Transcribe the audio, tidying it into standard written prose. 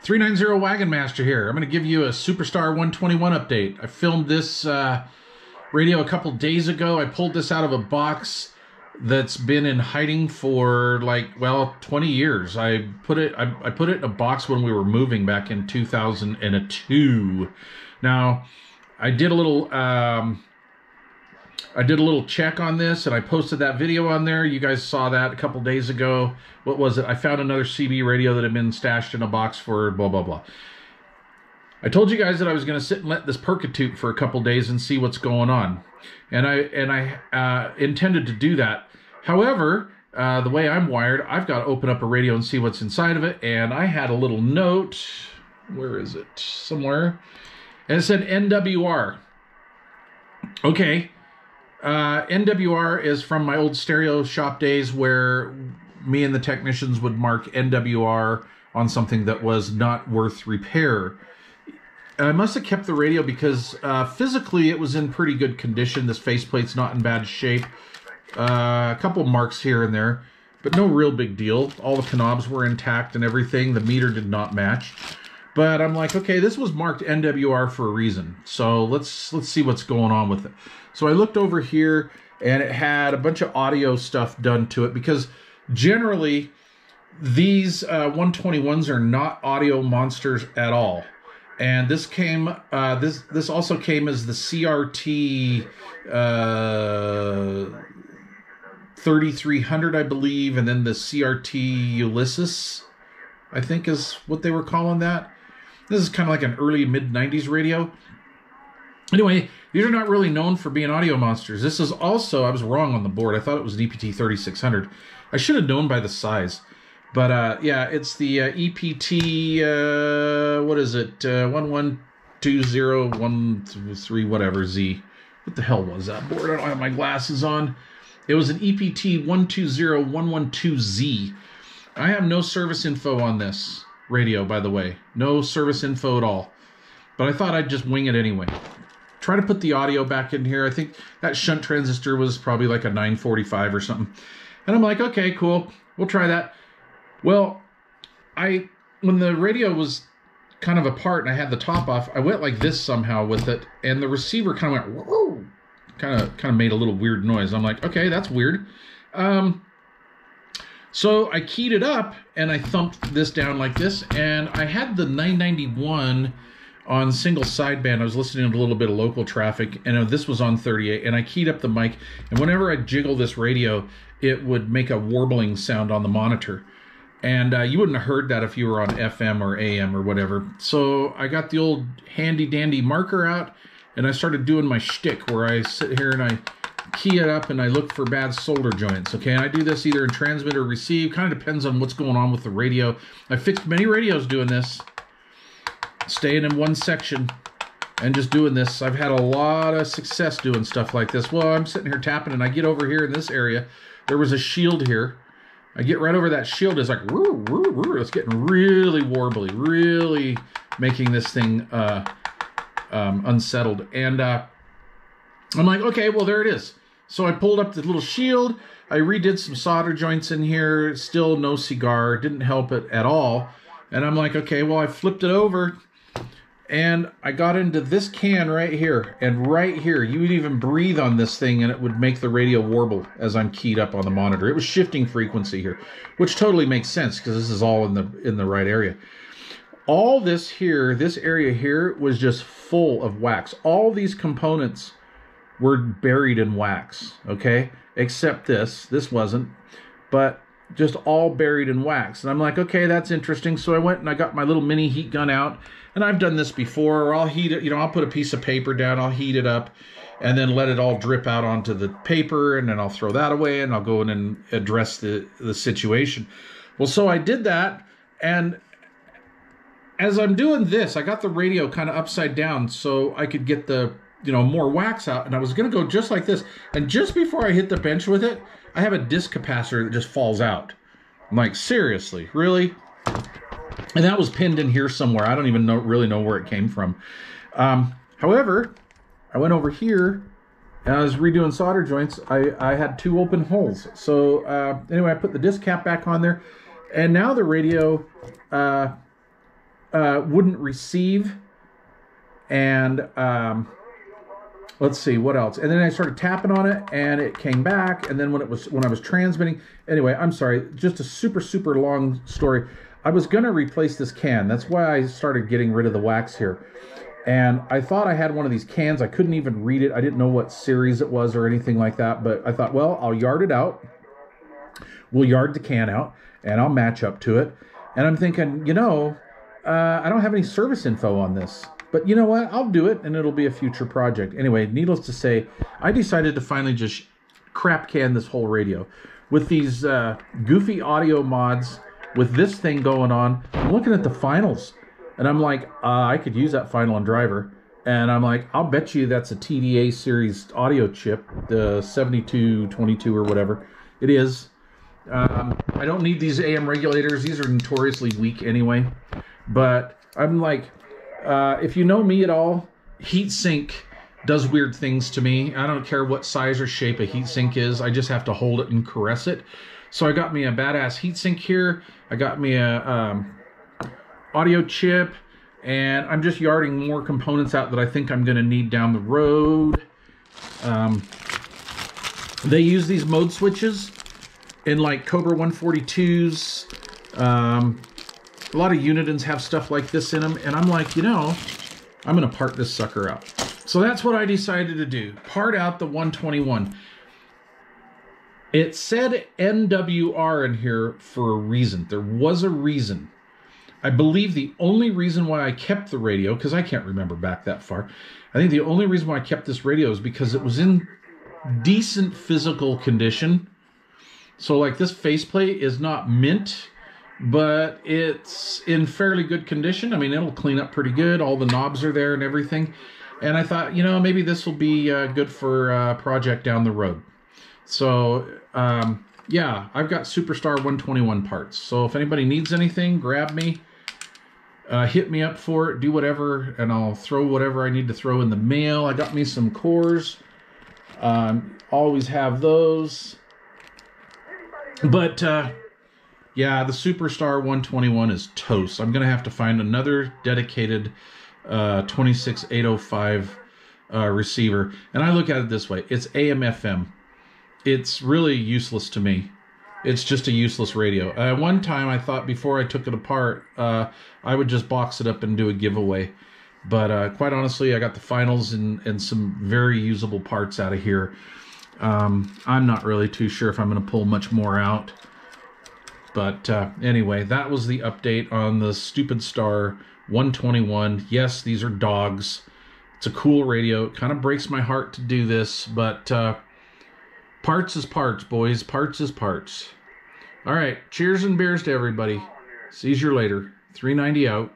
390 Wagon Master here. I'm going to give you a Superstar 121 update. I filmed this radio a couple days ago. I pulled this out of a box that's been in hiding for like, well, 20 years. I put it in a box when we were moving back in 2002. Now, I did a little check on this, and I posted that video on there. You guys saw that a couple days ago. What was it? I found another CB radio that had been stashed in a box for blah, blah, blah. I told you guys that I was going to sit and let this percutute for a couple days and see what's going on. And I intended to do that. However, the way I'm wired, I've got to open up a radio and see what's inside of it. And I had a little note. Where is it? Somewhere. And it said NWR. Okay. NWR is from my old stereo shop days where me and the technicians would mark NWR on something that was not worth repair. I must have kept the radio because physically it was in pretty good condition. This faceplate's not in bad shape. A couple marks here and there, but no real big deal. All the knobs were intact and everything. The meter did not match. But I'm like, okay, this was marked NWR for a reason. So let's see what's going on with it. So I looked over here, and it had a bunch of audio stuff done to it because generally these 121s are not audio monsters at all. And this came, this also came as the CRT 3300, I believe, and then the CRT Ulysse, I think is what they were calling that. This is kind of like an early mid-90s radio. Anyway, these are not really known for being audio monsters. This is also, I was wrong on the board. I thought it was an EPT 3600. I should have known by the size. But yeah, it's the EPT, what is it? 112013 whatever Z. What the hell was that board? I don't have my glasses on. It was an EPT 120112Z. I have no service info on this radio, by the way. No service info at all. But I thought I'd just wing it anyway. Try to put the audio back in here. I think that shunt transistor was probably like a 945 or something. And I'm like, okay, cool. We'll try that. Well, when the radio was kind of apart and I had the top off, I went like this somehow with it, and the receiver kind of went, whoa, kind of made a little weird noise. I'm like, okay, that's weird. So I keyed it up and I thumped this down like this, and I had the 991 on single sideband. I was listening to a little bit of local traffic, and this was on 38, and I keyed up the mic, and whenever I jiggle this radio, it would make a warbling sound on the monitor. And you wouldn't have heard that if you were on FM or AM or whatever. So I got the old handy-dandy marker out, and I started doing my shtick where I sit here and I key it up and I look for bad solder joints. Okay, and I do this either in transmit or receive. Kind of depends on what's going on with the radio. I fixed many radios doing this, staying in one section and just doing this. I've had a lot of success doing stuff like this. Well, I'm sitting here tapping, and I get over here in this area. There was a shield here. I get right over that shield. It's like, woo, woo, woo. It's getting really warbly, really making this thing unsettled. And I'm like, okay, well, there it is. So I pulled up the little shield. I redid some solder joints in here. Still no cigar. Didn't help it at all. And I'm like, okay, well, I flipped it over, and I got into this can right here. And right here, you would even breathe on this thing, and it would make the radio warble as I'm keyed up on the monitor. It was shifting frequency here, which totally makes sense because this is all in the right area. All this here, this area here, was just full of wax. All these components were buried in wax, okay? Except this. This wasn't. But just all buried in wax. And I'm like, okay, that's interesting. So I went and I got my little mini heat gun out. And I've done this before. Or I'll heat it, I'll put a piece of paper down, I'll heat it up, and then let it all drip out onto the paper, and then I'll throw that away, and I'll go in and address the situation. Well, so I did that, and as I'm doing this, I got the radio kind of upside down so I could get the, more wax out, and I was going to go just like this. And just before I hit the bench with it, I have a disc capacitor that just falls out. I'm like, seriously, really? And that was pinned in here somewhere. I don't even really know where it came from. However, I went over here, and I was redoing solder joints. I had two open holes. So anyway, I put the disc cap back on there, and now the radio wouldn't receive. And let's see what else. And then I started tapping on it, and it came back. And then when I was transmitting, anyway, I'm sorry, just a super long story. I was gonna replace this can. That's why I started getting rid of the wax here. And I thought I had one of these cans. I couldn't even read it. I didn't know what series it was or anything like that. But I thought, well, I'll yard it out. We'll yard the can out, and I'll match up to it. And I'm thinking, you know, I don't have any service info on this. But you know what? I'll do it, and it'll be a future project. Anyway, needless to say, I decided to finally just crap can this whole radio. With these goofy audio mods, with this thing going on, I'm looking at the finals, and I'm like, I could use that final and driver. And I'm like, I'll bet you that's a TDA series audio chip, the 7222 or whatever it is. I don't need these AM regulators. These are notoriously weak anyway. But I'm like, if you know me at all, heatsink does weird things to me. I don't care what size or shape a heatsink is. I just have to hold it and caress it. So I got me a badass heatsink here. I got me a audio chip, and I'm just yarding more components out that I think I'm going to need down the road. They use these mode switches in like Cobra 142s. A lot of Unitons have stuff like this in them, and I'm like, you know, I'm going to part this sucker out. So that's what I decided to do. Part out the 121. It said NWR in here for a reason. There was a reason. I believe the only reason why I kept the radio, because I can't remember back that far, I think the only reason why I kept this radio is because it was in decent physical condition. So like this faceplate is not mint, but it's in fairly good condition. I mean, it'll clean up pretty good. All the knobs are there and everything. And I thought, you know, maybe this will be good for a project down the road. So, yeah, I've got Superstar 121 parts. So if anybody needs anything, grab me. Hit me up for it. Do whatever, and I'll throw whatever I need to throw in the mail. I got me some cores. Always have those. But, yeah, the Superstar 121 is toast. I'm going to have to find another dedicated 26805 receiver. And I look at it this way. It's AM/FM. It's really useless to me. It's just a useless radio. One time I thought before I took it apart, I would just box it up and do a giveaway. But quite honestly, I got the finals and some very usable parts out of here. I'm not really too sure if I'm going to pull much more out. But anyway, that was the update on the Stupid Star 121. Yes, these are dogs. It's a cool radio. It kind of breaks my heart to do this, but parts is parts, boys. Parts is parts. All right, cheers and beers to everybody. See you later. 390 out.